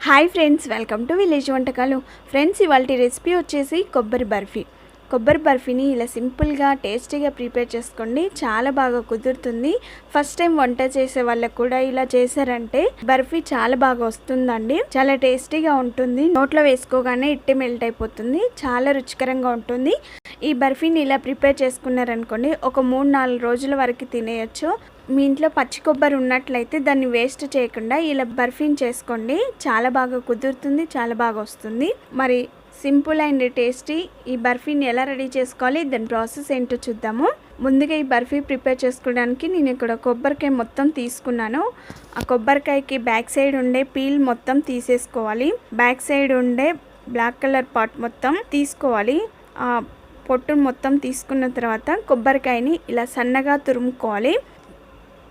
Hi friends, welcome to village వంటకాలు. Friends, ఇవాళ recipe వచ్చేసి కొబ్బరి బర్ఫీ. కొబ్బరి బర్ఫీని ఇలా సింపుల్గా టేస్టీగా ప్రిపేర్ చేసుకోండి, చాలా బాగా కుదురుతుంది. ఫస్ట్ టైం వంట చేసే వాళ్ళకు కూడా ఇలా చేశారంటే బర్ఫీ చాలా బాగా వస్తుందండి. చాలా టేస్టీగా ఉంటుంది, నోట్లో వేసుకోగానే ఇట్టే మెల్ట్ అయిపోతుంది, చాలా రుచికరంగా ఉంటుంది. ఈ బర్ఫీని ఇలా ప్రిపేర్ చేసుకున్నారనుకోండి, ఒక 3-4 రోజుల వరకు తినేయచ్చు. మీ ఇంట్లో పచ్చి కొబ్బరి ఉన్నట్లయితే దాన్ని వేస్ట్ చేయకుండా ఇలా బర్ఫీని చేసుకోండి, చాలా బాగా కుదురుతుంది, చాలా బాగా వస్తుంది. మరి సింపుల్ అండ్ టేస్టీ ఈ బర్ఫీని ఎలా రెడీ చేసుకోవాలి, దాని ప్రాసెస్ ఏంటో చూద్దాము. ముందుగా ఈ బర్ఫీ ప్రిపేర్ చేసుకోవడానికి నేను ఇక్కడ కొబ్బరికాయ మొత్తం తీసుకున్నాను. ఆ కొబ్బరికాయకి బ్యాక్ సైడ్ ఉండే పీల్ మొత్తం తీసేసుకోవాలి. బ్యాక్ సైడ్ ఉండే బ్లాక్ కలర్ పార్ట్ మొత్తం తీసుకోవాలి. ఆ పొట్టును మొత్తం తీసుకున్న తర్వాత కొబ్బరికాయని ఇలా సన్నగా తురుముకోవాలి.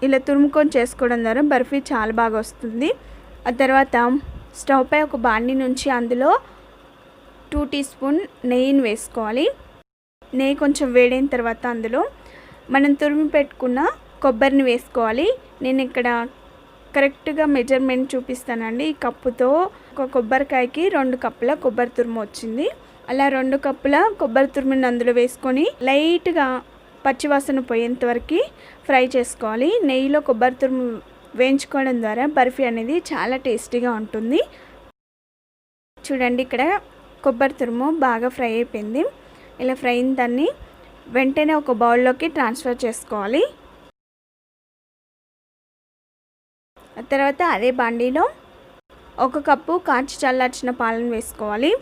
ఇలా తురుముకొని చేసుకోవడం ద్వారా బర్ఫీ చాలా బాగా వస్తుంది. ఆ తర్వాత స్టవ్ పై ఒక బాండి నుంచి అందులో 2 టీ స్పూన్ నెయ్యిని వేసుకోవాలి. నెయ్యి కొంచెం వేడైన తర్వాత అందులో మనం తురిమి పెట్టుకున్న కొబ్బరిని వేసుకోవాలి. నేను ఇక్కడ కరెక్ట్గా మెజర్మెంట్ చూపిస్తానండి. ఈ కప్పుతో ఒక కొబ్బరికాయకి 2 కప్పుల కొబ్బరి తురుము వచ్చింది. అలా 2 కప్పుల కొబ్బరి తురుముని అందులో వేసుకొని లైట్గా పచ్చివాసన పోయేంత వరకు ఫ్రై చేసుకోవాలి. నెయ్యిలో కొబ్బరి తురుము వేయించుకోవడం ద్వారా బర్ఫీ అనేది చాలా టేస్టీగా ఉంటుంది. చూడండి, ఇక్కడ కొబ్బరి తురుము బాగా ఫ్రై అయిపోయింది. ఇలా ఫ్రై అయిన దాన్ని వెంటనే ఒక బౌల్లోకి ట్రాన్స్ఫర్ చేసుకోవాలి. ఆ తర్వాత అదే బాండీలో 1 కప్పు కాచి చల్లార్చిన పాలను వేసుకోవాలి.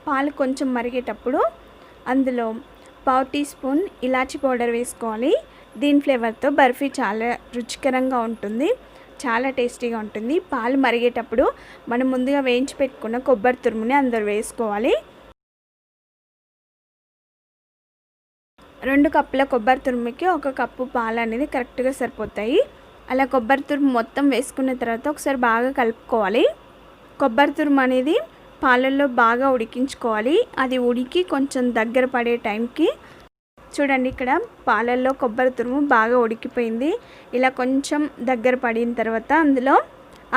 పాలు కొంచెం మరిగేటప్పుడు అందులో 1/2 టీ స్పూన్ ఇలాచీ పౌడర్ వేసుకోవాలి. దీని ఫ్లేవర్తో బర్ఫీ చాలా రుచికరంగా ఉంటుంది, చాలా టేస్టీగా ఉంటుంది. పాలు మరిగేటప్పుడు మనం ముందుగా వేయించి పెట్టుకున్న కొబ్బరి తురుముని అందులో వేసుకోవాలి. 2 కప్పుల కొబ్బరి తురుముకి 1 కప్పు పాలు అనేది కరెక్ట్గా సరిపోతాయి. అలా కొబ్బరి తురుము మొత్తం వేసుకున్న తర్వాత ఒకసారి బాగా కలుపుకోవాలి. కొబ్బరి తురుము అనేది పాలల్లో బాగా ఉడికించుకోవాలి. అది ఉడికి కొంచెం దగ్గర పడే టైంకి చూడండి, ఇక్కడ పాలల్లో కొబ్బరి తురుము బాగా ఉడికిపోయింది. ఇలా కొంచెం దగ్గర పడిన తర్వాత అందులో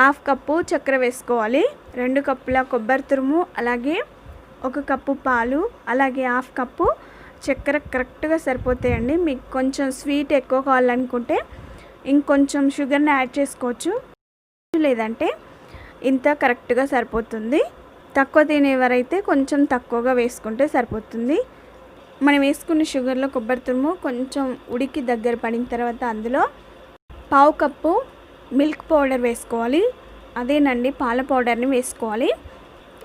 1/2 కప్పు చక్కెర వేసుకోవాలి. 2 కప్పుల కొబ్బరి తురుము, అలాగే 1 కప్పు పాలు, అలాగే 1/2 కప్పు చక్కెర కరెక్ట్గా సరిపోతాయండి. మీకు కొంచెం స్వీట్ ఎక్కువ కావాలనుకుంటే ఇంకొంచెం షుగర్ని యాడ్ చేసుకోవచ్చు, లేదంటే ఇంత కరెక్ట్గా సరిపోతుంది. తక్కువ తినేవారైతే కొంచెం తక్కువగా వేసుకుంటే సరిపోతుంది. మనం వేసుకున్న షుగర్లో కొబ్బరి తురుము కొంచెం ఉడికి దగ్గర పడిన తర్వాత అందులో 1/2 కప్పు మిల్క్ పౌడర్ వేసుకోవాలి. అదేనండి, పాల పౌడర్ని వేసుకోవాలి.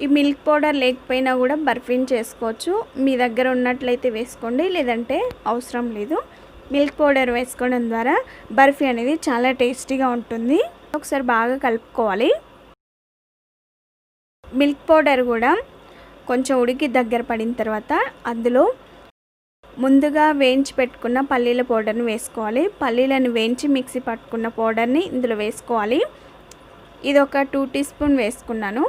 ఈ మిల్క్ పౌడర్ లేకపోయినా కూడా బర్ఫీని చేసుకోవచ్చు. మీ దగ్గర ఉన్నట్లయితే వేసుకోండి, లేదంటే అవసరం లేదు. మిల్క్ పౌడర్ వేసుకోవడం ద్వారా బర్ఫీ అనేది చాలా టేస్టీగా ఉంటుంది. ఒకసారి బాగా కలుపుకోవాలి. మిల్క్ పౌడర్ కూడా కొంచెం ఉడికి దగ్గర పడిన తర్వాత అందులో ముందుగా వేయించి పెట్టుకున్న పల్లీల పౌడర్ని వేసుకోవాలి. పల్లీలను వేయించి మిక్సీ పట్టుకున్న పౌడర్ని ఇందులో వేసుకోవాలి. ఇది ఒక 2 టీ స్పూన్ వేసుకున్నాను.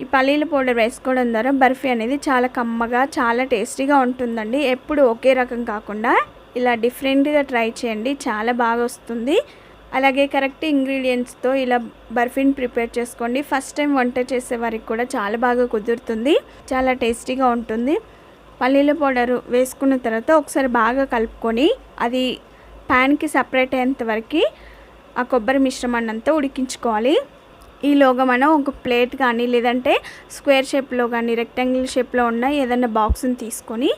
ఈ పల్లీల పౌడర్ వేసుకోవడం ద్వారా బర్ఫీ అనేది చాలా కమ్మగా, చాలా టేస్టీగా ఉంటుందండి. ఎప్పుడు ఒకే రకం కాకుండా ఇలా డిఫరెంట్గా ట్రై చేయండి, చాలా బాగా వస్తుంది. అలాగే కరెక్ట్ ఇంగ్రీడియంట్స్తో ఇలా బర్ఫీని ప్రిపేర్ చేసుకోండి. ఫస్ట్ టైం వంట చేసే వారికి కూడా చాలా బాగా కుదురుతుంది, చాలా టేస్టీగా ఉంటుంది. పల్లీల పౌడర్ వేసుకున్న తర్వాత ఒకసారి బాగా కలుపుకొని అది ప్యాన్కి సపరేట్ అయ్యేంత వరకు ఆ కొబ్బరి మిశ్రమాన్ని అంతా ఉడికించుకోవాలి. ఈలోగా మనం ఒక ప్లేట్ కానీ, లేదంటే స్క్వేర్ షేప్లో కానీ, రెక్టాంగిల్ షేప్లో ఉన్న ఏదైనా బాక్స్ని తీసుకొని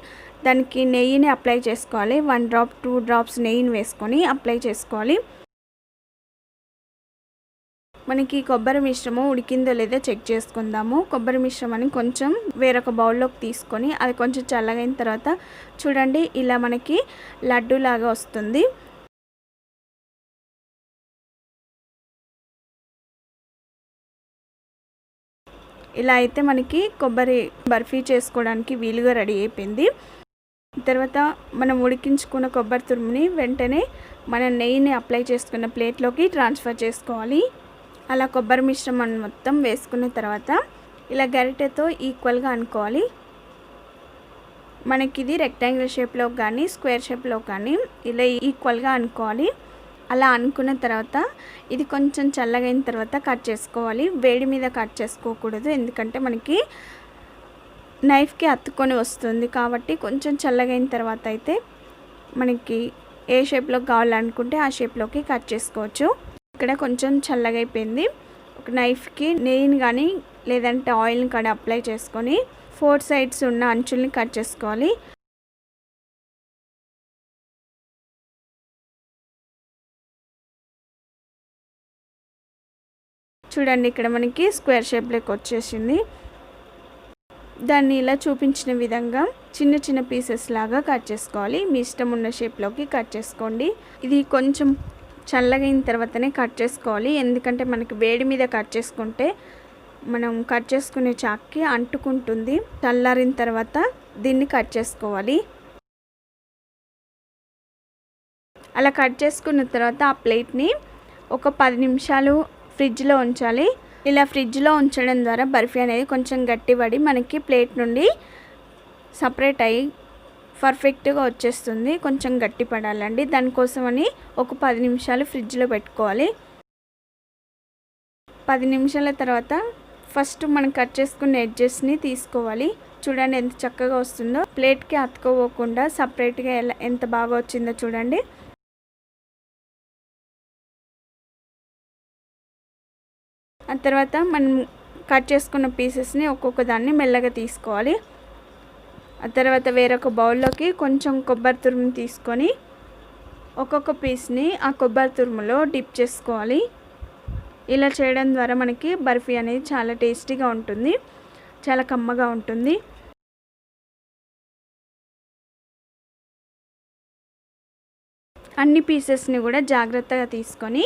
దానికి నెయ్యిని అప్లై చేసుకోవాలి. 1 డ్రాప్ 2 డ్రాప్స్ నెయ్యిని వేసుకొని అప్లై చేసుకోవాలి. మనకి కొబ్బరి మిశ్రమం ఉడికిందో లేదో చెక్ చేసుకుందాము. కొబ్బరి మిశ్రమాన్ని కొంచెం వేరొక బౌల్లోకి తీసుకొని అది కొంచెం చల్లగైన తర్వాత చూడండి, ఇలా మనకి లడ్డూలాగా వస్తుంది. ఇలా అయితే మనకి కొబ్బరి బర్ఫీ చేసుకోవడానికి వీలుగా రెడీ అయిపోయింది. తర్వాత మనం ఉడికించుకున్న కొబ్బరి తురుముని వెంటనే మనం నెయ్యిని అప్లై చేసుకున్న ప్లేట్లోకి ట్రాన్స్ఫర్ చేసుకోవాలి. అలా కొబ్బరి మిశ్రమాన్ని మొత్తం వేసుకున్న తర్వాత ఇలా గరిటెతో ఈక్వల్గా అనుకోవాలి. మనకి ఇది రెక్టాంగిల్ షేప్లో కానీ, స్క్వేర్ షేప్లో కానీ ఇలా ఈక్వల్గా అనుకోవాలి. అలా అనుకున్న తర్వాత ఇది కొంచెం చల్లగైన తర్వాత కట్ చేసుకోవాలి. వేడి మీద కట్ చేసుకోకూడదు, ఎందుకంటే మనకి నైఫ్కి అతుక్కొని వస్తుంది. కాబట్టి కొంచెం చల్లగైన తర్వాత అయితే మనకి ఏ షేప్లో కావాలనుకుంటే ఆ షేప్లోకి కట్ చేసుకోవచ్చు. ఇక్కడ కొంచెం చల్లగైపోయింది. ఒక నైఫ్కి నెయ్యిని కానీ లేదంటే ఆయిల్ని కానీ అప్లై చేసుకొని 4 సైడ్స్ ఉన్న అంచుల్ని కట్ చేసుకోవాలి. చూడండి, ఇక్కడ మనకి స్క్వేర్ షేప్లోకి వచ్చేసింది. దాన్ని ఇలా చూపించిన విధంగా చిన్న చిన్న పీసెస్ లాగా కట్ చేసుకోవాలి. మీ ఇష్టం ఉన్న షేప్లోకి కట్ చేసుకోండి. ఇది కొంచెం చల్లగైన తర్వాతనే కట్ చేసుకోవాలి, ఎందుకంటే మనకి వేడి మీద కట్ చేసుకుంటే మనం కట్ చేసుకునే చాక్కి అంటుకుంటుంది. చల్లారిన తర్వాత దీన్ని కట్ చేసుకోవాలి. అలా కట్ చేసుకున్న తర్వాత ఆ ప్లేట్ని ఒక 10 నిమిషాలు ఫ్రిడ్జ్లో ఉంచాలి. ఇలా ఫ్రిడ్జ్లో ఉంచడం ద్వారా బర్ఫీ అనేది కొంచెం గట్టిపడి మనకి ప్లేట్ నుండి సపరేట్ అయ్యి పర్ఫెక్ట్గా వచ్చేస్తుంది. కొంచెం గట్టి పడాలండి, దానికోసమని ఒక 10 నిమిషాలు ఫ్రిడ్జ్లో పెట్టుకోవాలి. 10 నిమిషాల తర్వాత ఫస్ట్ మనం కట్ చేసుకున్న ఎడ్జెస్ని తీసుకోవాలి. చూడండి ఎంత చక్కగా వస్తుందో, ప్లేట్కి అతుక్కోకుండా సపరేట్గా ఎంత బాగా వచ్చిందో చూడండి. ఆ తర్వాత మనం కట్ చేసుకున్న పీసెస్ని ఒక్కొక్క దాన్ని మెల్లగా తీసుకోవాలి. ఆ తర్వాత వేరొక బౌల్లోకి కొంచెం కొబ్బరి తురుము తీసుకొని ఒక్కొక్క పీస్ని ఆ కొబ్బరి తురుములో డిప్ చేసుకోవాలి. ఇలా చేయడం ద్వారా మనకి బర్ఫీ అనేది చాలా టేస్టీగా ఉంటుంది, చాలా కమ్మగా ఉంటుంది. అన్ని పీసెస్ని కూడా జాగ్రత్తగా తీసుకొని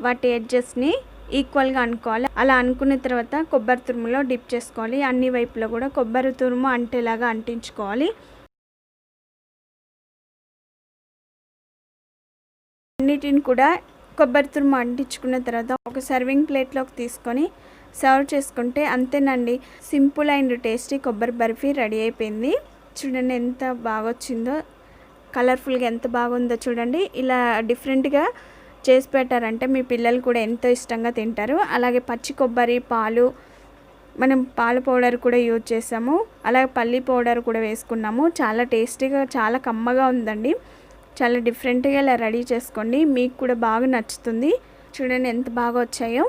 వాటి ఎడ్జెస్ని ఈక్వల్గా అనుకోవాలి. అలా అనుకున్న తర్వాత కొబ్బరి తురుములో డిప్ చేసుకోవాలి. అన్ని వైపులో కూడా కొబ్బరి తురుము అంటేలాగా అంటించుకోవాలి. అన్నిటిని కూడా కొబ్బరి తురుము అంటించుకున్న తర్వాత ఒక సర్వింగ్ ప్లేట్లోకి తీసుకొని సర్వ్ చేసుకుంటే అంతేనండి, సింపుల్ అండ్ టేస్టీ కొబ్బరి బర్ఫీ రెడీ అయిపోయింది. చూడండి ఎంత బాగా వచ్చిందో, కలర్ఫుల్గా ఎంత బాగుందో చూడండి. ఇలా డిఫరెంట్గా చేసి పెట్టారంటే మీ పిల్లలు కూడా ఎంతో ఇష్టంగా తింటారు. అలాగే పచ్చి కొబ్బరి, పాలు, మనం పాల పౌడర్ కూడా యూజ్ చేసాము, అలాగే పల్లి పౌడర్ కూడా వేసుకున్నాము. చాలా టేస్టీగా, చాలా కమ్మగా ఉందండి. చాలా డిఫరెంట్గా ఇలా రెడీ చేసుకోండి, మీకు కూడా బాగా నచ్చుతుంది. చూడండి ఎంత బాగా వచ్చాయో.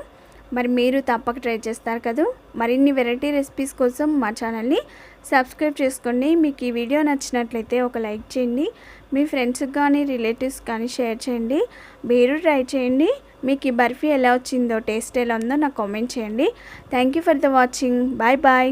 మరి మీరు తప్పక ట్రై చేస్తారు కదా. మరిన్ని వెరైటీ రెసిపీస్ కోసం మా ఛానల్ని సబ్స్క్రైబ్ చేసుకోండి. మీకు ఈ వీడియో నచ్చినట్లయితే ఒక లైక్ చేయండి. మీ ఫ్రెండ్స్కి కానీ రిలేటివ్స్ కానీ షేర్ చేయండి. మీరు ట్రై చేయండి. మీకు ఈ బర్ఫీ ఎలా వచ్చిందో, టేస్ట్ ఎలా ఉందో నాకు కామెంట్ చేయండి. Thank you for the watching. Bye bye.